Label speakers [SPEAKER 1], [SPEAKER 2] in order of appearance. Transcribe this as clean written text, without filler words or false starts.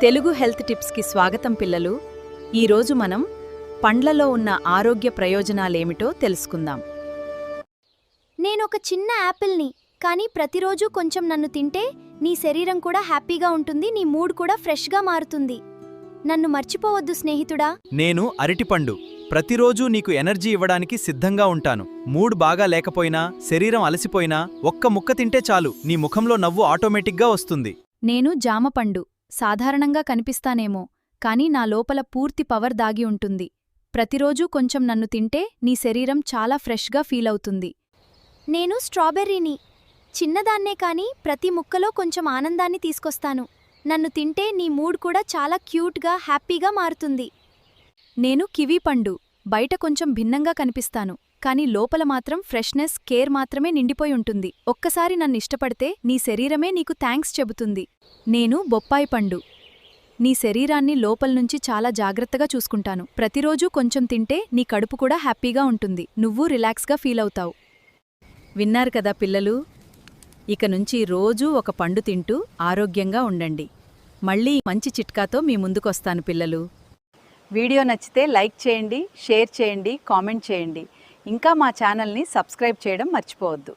[SPEAKER 1] Telugu health టిప్స్కి స్వాగతం పిల్లలు. ఈరోజు మనం పండ్లలో ఉన్న ఆరోగ్య ప్రయోజనాలేమిటో తెలుసుకుందాం.
[SPEAKER 2] నేనొక చిన్న యాపిల్ని, కానీ ప్రతిరోజు కొంచెం నన్ను తింటే నీ శరీరం కూడా హ్యాపీగా ఉంటుంది, నీ మూడ్ కూడా ఫ్రెష్గా మారుతుంది. నన్ను మర్చిపోవద్దు స్నేహితుడా.
[SPEAKER 3] నేను అరటిపండు. ప్రతిరోజూ నీకు ఎనర్జీ ఇవ్వడానికి సిద్ధంగా ఉంటాను. మూడ్ బాగా లేకపోయినా, శరీరం అలసిపోయినా ఒక్క ముక్క తింటే చాలు, నీ ముఖంలో నవ్వు ఆటోమేటిక్గా వస్తుంది.
[SPEAKER 1] నేను జామపండు. సాధారణంగా కనిపిస్తానేమో, కానీ నా లోపల పూర్తి పవర్ దాగి ఉంటుంది. ప్రతిరోజూ కొంచెం నన్ను తింటే నీ శరీరం చాలా ఫ్రెష్గా ఫీల్ అవుతుంది.
[SPEAKER 2] నేను స్ట్రాబెర్రీని. చిన్నదాన్నే కానీ ప్రతి ముక్కలో కొంచెం ఆనందాన్ని తీసుకొస్తాను. నన్ను తింటే నీ మూడ్ కూడా చాలా క్యూట్గా, హ్యాపీగా మారుతుంది.
[SPEAKER 1] నేను కివీ పండు. బయట కొంచెం భిన్నంగా కనిపిస్తాను, కానీ లోపల మాత్రం ఫ్రెష్నెస్, కేర్ మాత్రమే నిండిపోయి ఉంటుంది. ఒక్కసారి నన్నిష్టపడితే నీ శరీరమే నీకు థ్యాంక్స్ చెబుతుంది. నేను బొప్పాయి పండు. నీ శరీరాన్ని లోపల్నుంచి చాలా జాగ్రత్తగా చూసుకుంటాను. ప్రతిరోజూ కొంచెం తింటే నీ కడుపు కూడా హ్యాపీగా ఉంటుంది, నువ్వు రిలాక్స్గా ఫీల్ అవుతావు. విన్నారు కదా పిల్లలు? ఇక నుంచి రోజూ ఒక పండు తింటూ ఆరోగ్యంగా ఉండండి. మళ్ళీ మంచి చిట్కాతో మీ ముందుకొస్తాను పిల్లలు. వీడియో నచ్చితే లైక్ చేయండి, షేర్ చేయండి, కామెంట్ చేయండి. ఇంకా మా ఛానల్ని సబ్స్క్రైబ్ చేయడం మర్చిపోవద్దు.